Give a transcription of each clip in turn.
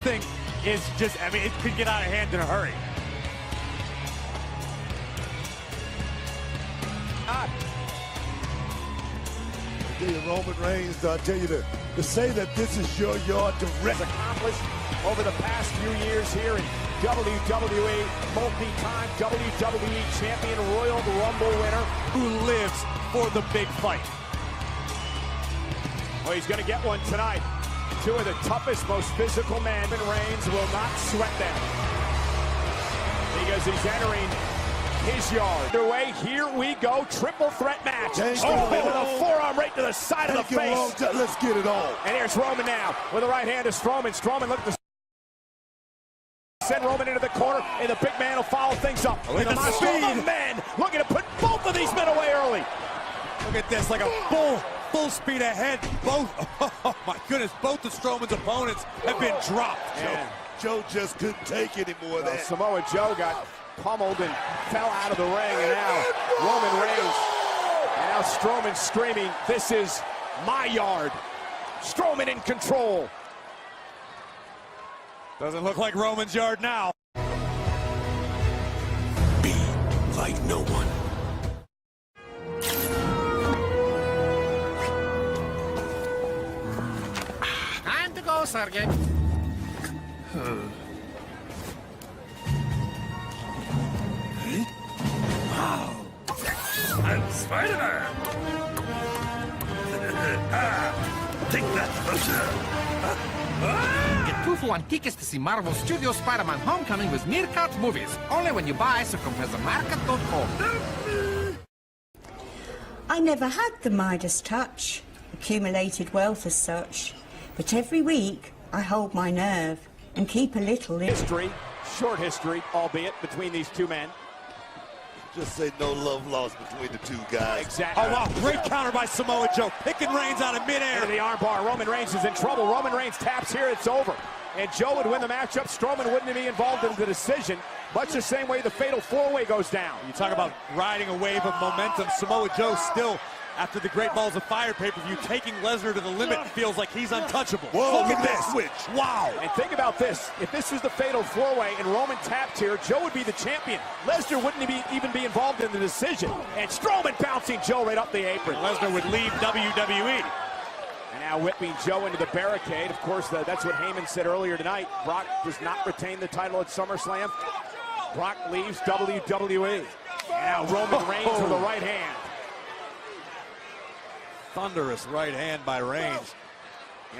thing is just, I mean, it could get out of hand in a hurry. Roman Reigns, I tell you to say that this is your yard to rest. Accomplished over the past few years here in WWE, multi-time WWE champion, Royal Rumble winner, who lives for the big fight. Well, he's going to get one tonight. Two of the toughest, most physical men. Reigns will not sweat them because he's entering his yard. Underway, here we go, triple threat match. With a forearm right to the side of the face. Let's get it on. And here's Roman now with the right hand to Strowman. Strowman looking to send Roman into the corner, and the big man will follow things up. With the speed. Men looking to put both of these men away early. Look at this, like a full speed ahead. Both, oh my goodness, both of Strowman's opponents have been dropped. Joe just couldn't take any more of that. Samoa Joe got pummeled and fell out of the ring, and now Roman Reigns. And now Strowman screaming, "This is my yard." Strowman in control. Doesn't look like Roman's yard now. Be like no one. Time to go, Sergey. Wow! I'm Spider-Man! Take that, Get 2 for 1 tickets to see Marvel Studios Spider-Man Homecoming with Meerkat Movies. Only when you buy circumferencemarket.com. I never had the Midas touch, accumulated wealth as such. But every week, I hold my nerve and keep a little in. History, short history, albeit, between these two men. Just say no love lost between the two guys. Exactly. Oh, wow, great counter by Samoa Joe. Picking Reigns out of midair. Into the armbar. Roman Reigns is in trouble. Roman Reigns taps here. It's over. And Joe would win the matchup. Strowman wouldn't be involved in the decision. Much the same way the fatal four-way goes down. You talk about riding a wave of momentum. Samoa Joe still, after the Great Balls of Fire pay-per-view, taking Lesnar to the limit, feels like he's untouchable. Whoa, look at this switch. Wow. And think about this. If this was the fatal four-way and Roman tapped here, Joe would be the champion. Lesnar wouldn't even be involved in the decision. And Strowman bouncing Joe right up the apron. Lesnar would leave WWE. And now whipping Joe into the barricade. Of course, that's what Heyman said earlier tonight. Brock does not retain the title at SummerSlam. Brock leaves WWE. And now Roman Reigns with the right hand. Thunderous right hand by Reigns.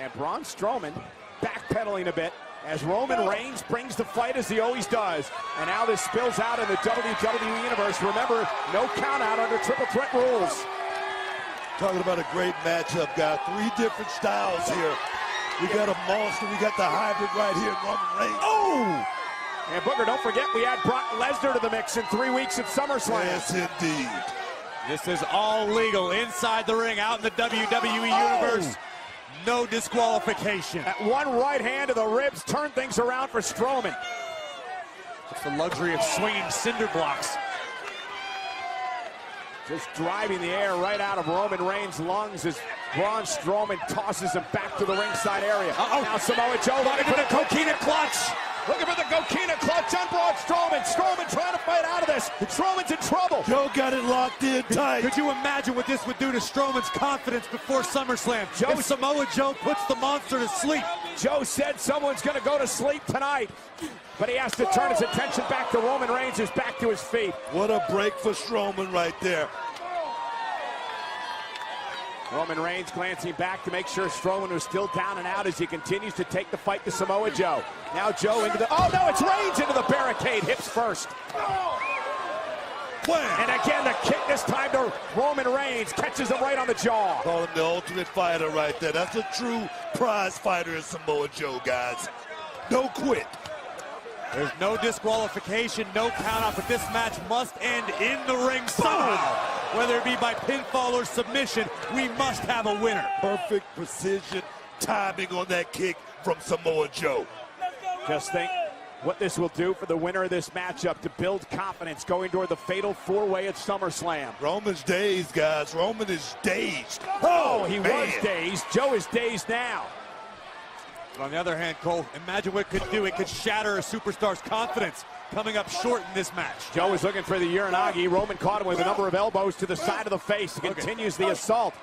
And Braun Strowman backpedaling a bit as Roman Reigns brings the fight as he always does. And now this spills out in the WWE Universe. Remember, no count out under triple threat rules. Talking about a great matchup, guys. 3 different styles here. We got a monster. We got the hybrid right here, Roman Reigns. Oh! And Booker, don't forget, we add Brock Lesnar to the mix in 3 weeks at SummerSlam. Yes, indeed. This is all legal inside the ring, out in the WWE Universe. No disqualification. That one right hand to the ribs turned things around for Strowman. Just the luxury of swinging cinder blocks. Just driving the air right out of Roman Reigns' lungs as Braun Strowman tosses him back to the ringside area. Now Samoa Joe looking for the coquina clutch. Looking for the coquina clutch on Braun Strowman. Strowman trying to fight out of this. Strowman's in trouble. Joe got it locked in tight. Could you imagine what this would do to Strowman's confidence before SummerSlam? If Samoa Joe puts the monster to sleep. Joe said someone's going to go to sleep tonight. But he has to turn his attention back to Roman Reigns, who's back to his feet. What a break for Strowman right there. Roman Reigns glancing back to make sure Strowman was still down and out as he continues to take the fight to Samoa Joe. Now Joe into the... Oh, no, it's Reigns into the barricade. Hips first. And again, the kick this time to Roman Reigns. Catches him right on the jaw. Call him the ultimate fighter right there. That's a true prize fighter in Samoa Joe, guys. No quit. There's no disqualification, no count-out, but this match must end in the ring somehow. Whether it be by pinfall or submission, we must have a winner. Perfect precision, timing on that kick from Samoa Joe. Just think what this will do for the winner of this matchup to build confidence going toward the fatal four-way at SummerSlam. Roman's dazed, guys. Roman is dazed. Oh, he was dazed. Joe is dazed now. But on the other hand, Cole, imagine what it could do. It could shatter a superstar's confidence coming up short in this match. Joe is looking for the Uranagi. Roman caught him with a number of elbows to the side of the face. Continues the assault.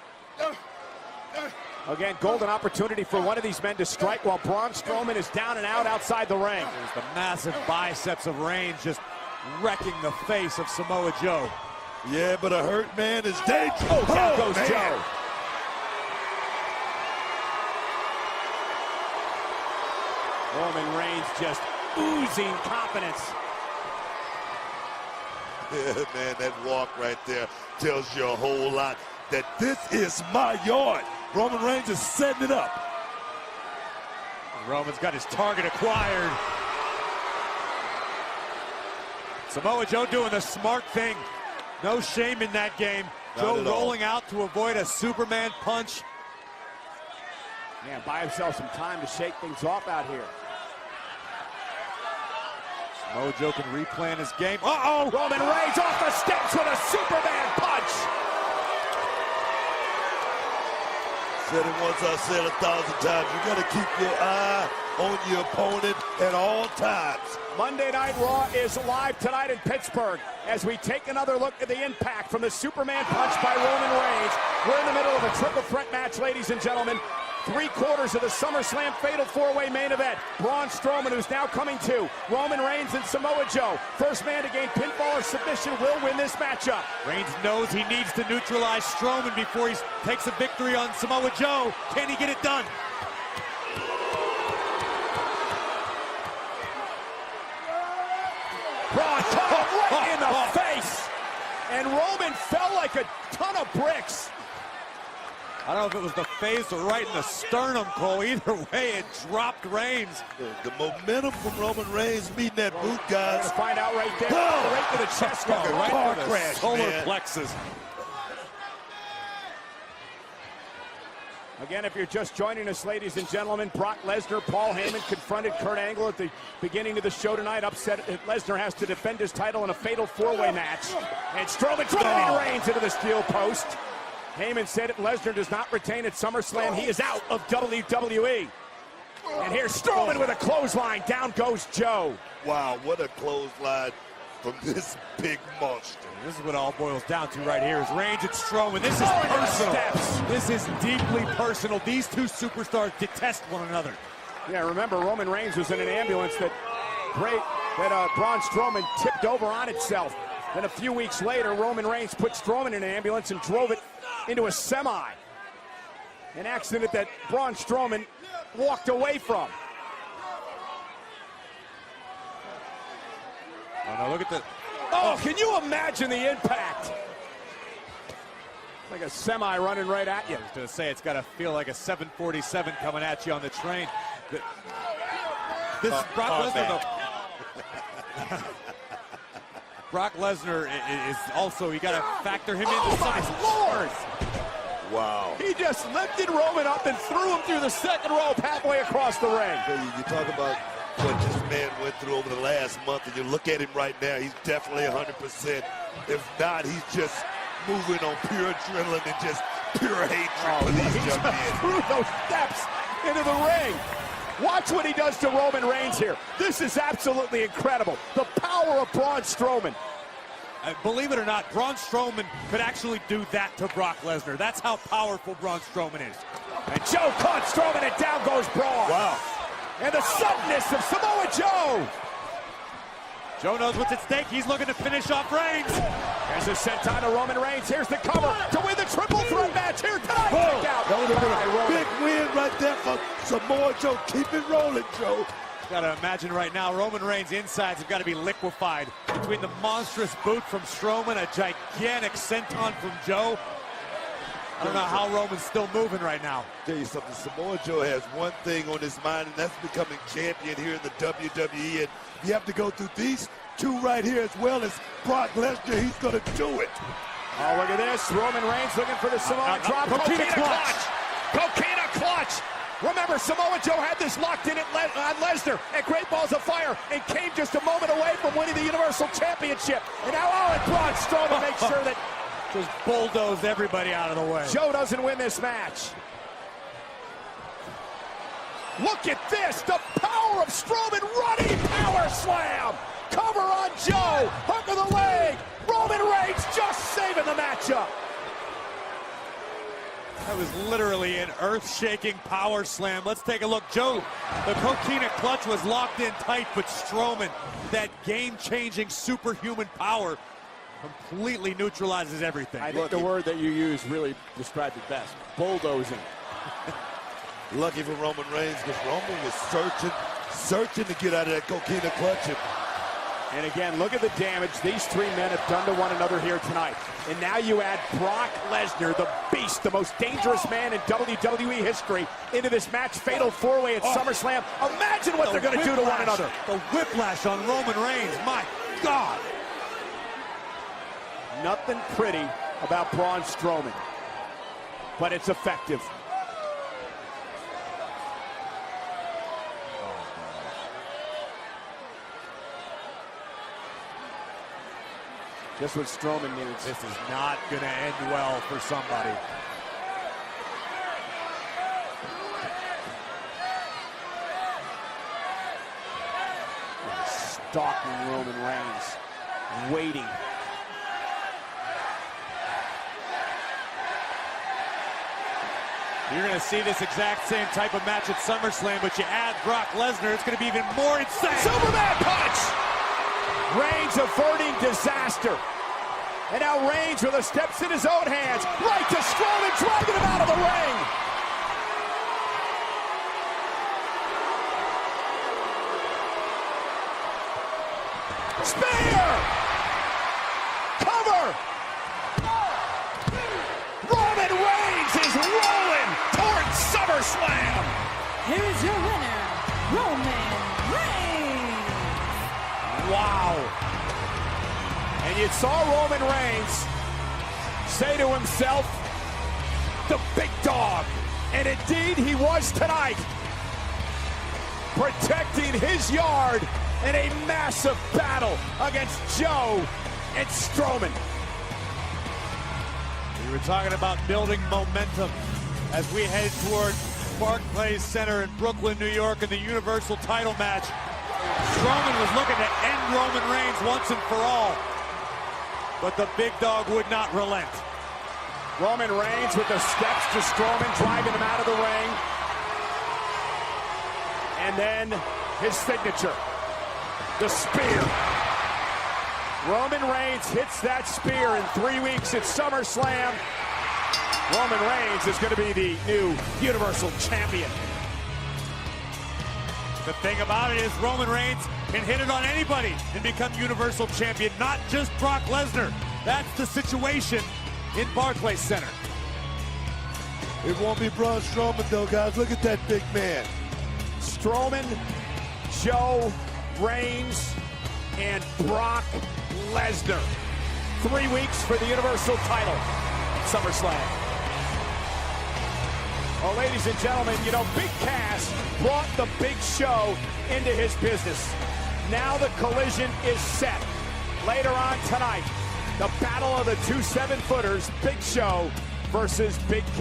Again, golden opportunity for one of these men to strike while Braun Strowman is down and out outside the ring. There's the massive biceps of Reigns just wrecking the face of Samoa Joe. Yeah, but a hurt man is dangerous. Oh, down goes man. Joe. Roman Reigns just oozing confidence. Yeah, man, that walk right there tells you a whole lot that this is my yard. Roman Reigns is setting it up. Roman's got his target acquired. Samoa Joe doing the smart thing. No shame in that game. Joe rolling out to avoid a Superman punch. Man, buy himself some time to shake things off out here. Samoa Joe can replan his game. Uh-oh! Roman Reigns off the steps with a Superman punch! Said it once, I said 1,000 times. You got to keep your eye on your opponent at all times. Monday Night Raw is live tonight in Pittsburgh as we take another look at the impact from the Superman punch by Roman Reigns. We're in the middle of a triple threat match, ladies and gentlemen. 3/4 of the SummerSlam Fatal 4-Way main event. Braun Strowman, who's now coming to. Roman Reigns and Samoa Joe. First man to gain pinfall or submission will win this matchup. Reigns knows he needs to neutralize Strowman before he takes a victory on Samoa Joe. Can he get it done? Braun caught him right in the face. And Roman fell like a ton of bricks. I don't know if it was the face or right in the sternum, Cole. Either way, it dropped Reigns. The momentum from Roman Reigns meeting that boot, guys. Gonna find out right there. Right to the chest. Right to the crash, solar man. plexus. Again, if you're just joining us, ladies and gentlemen, Brock Lesnar, Paul Heyman confronted Kurt Angle at the beginning of the show tonight. Upset that Lesnar has to defend his title in a fatal 4-way match. And Strowman driving Reigns into the steel post. Heyman said if Lesnar does not retain at SummerSlam, he is out of WWE. And here's Strowman with a clothesline. Down goes Joe. Wow, what a clothesline from this big monster. This is what it all boils down to right here is Reigns and Strowman. This is personal. This is deeply personal. These two superstars detest one another. Yeah, remember, Roman Reigns was in an ambulance that Braun Strowman tipped over on itself. Then a few weeks later, Roman Reigns put Strowman in an ambulance and drove it into a semi. An accident that Braun Strowman walked away from. Oh, no, look at the... Oh, can you imagine the impact? Like a semi running right at you. I was going to say, it's got to feel like a 747 coming at you on the train. This Brock Lesnar, though. Brock Lesnar is also, you got to factor him into size. Lord! Wow. He just lifted Roman up and threw him through the second rope halfway across the ring. You talk about what this man went through over the last month, and you look at him right now, he's definitely 100%. If not, he's just moving on pure adrenaline and just pure hatred for these young men. Through those steps into the ring. Watch what he does to Roman Reigns here. This is absolutely incredible. The power of Braun Strowman. Believe it or not, Braun Strowman could actually do that to Brock Lesnar. That's how powerful Braun Strowman is. And Joe caught Strowman, and down goes Braun. Wow. And the suddenness of Samoa Joe. Joe knows what's at stake. He's looking to finish off Reigns. There's a senton to Roman Reigns. Here's the cover to win the triple threat match here tonight. Oh, Out. that would have been a big win right there for Samoa Joe. Keep it rolling, Joe. Got to imagine right now, Roman Reigns' insides have got to be liquefied between the monstrous boot from Strowman, a gigantic senton from Joe. I don't know how Roman's still moving right now. Tell you something, Samoa Joe has one thing on his mind, and that's becoming champion here in the WWE. And you have to go through these two right here as well as Brock Lesnar. He's going to do it. Oh, look at this. Roman Reigns looking for the Samoa drop. Coquina clutch. Coquina clutch. Remember, Samoa Joe had this locked in on Lesnar at Great Balls of Fire and came just a moment away from winning the Universal Championship. And now Braun Strowman makes sure that just bulldozed everybody out of the way. Joe doesn't win this match. Look at this, the power of Strowman, running power slam. Cover on Joe, hook of the leg. Roman Reigns just saving the matchup. That was literally an earth-shaking power slam. Let's take a look. Joe, the coquina clutch was locked in tight, but Strowman, that game-changing superhuman power, completely neutralizes everything. I think the word that you use really described it best. Bulldozing. Lucky for Roman Reigns, because Roman was searching to get out of that coquina clutch. And again, look at the damage these three men have done to one another here tonight. And now you add Brock Lesnar, the beast, the most dangerous man in WWE history, into this match, fatal four-way at SummerSlam. Imagine what they're going to do to one another. The whiplash on Roman Reigns, my God. Nothing pretty about Braun Strowman, but it's effective. Just what Strowman needs. This is not going to end well for somebody. Stalking Roman Reigns, waiting. You're going to see this exact same type of match at SummerSlam, but you add Brock Lesnar, it's going to be even more insane. Superman punch! Reigns averting disaster. And now Reigns with the steps in his own hands. Right to Strowman, driving him out of the ring. Spear! Cover! Roman Reigns is rolling towards SummerSlam. Here is your winner, Roman Reigns. Wow. And you saw Roman Reigns say to himself, the big dog. And indeed he was tonight, protecting his yard in a massive battle against Joe and Strowman. We were talking about building momentum as we head toward Barclays Center in Brooklyn, New York, in the Universal title match. Strowman was looking to end Roman Reigns once and for all, but the big dog would not relent. Roman Reigns with the steps to Strowman, driving him out of the ring. And then his signature, the spear. Roman Reigns hits that spear in 3 weeks at SummerSlam. Roman Reigns is going to be the new Universal Champion. The thing about it is Roman Reigns can hit it on anybody and become Universal Champion, not just Brock Lesnar. That's the situation in Barclays Center. It won't be Braun Strowman, though, guys. Look at that big man. Strowman, Joe, Reigns, and Brock Lesnar. 3 weeks for the Universal title at SummerSlam. Well, ladies and gentlemen, you know, Big Cass brought the big show into his business. Now the collision is set. Later on tonight, the battle of the two 7-footers, Big Show versus Big Cass.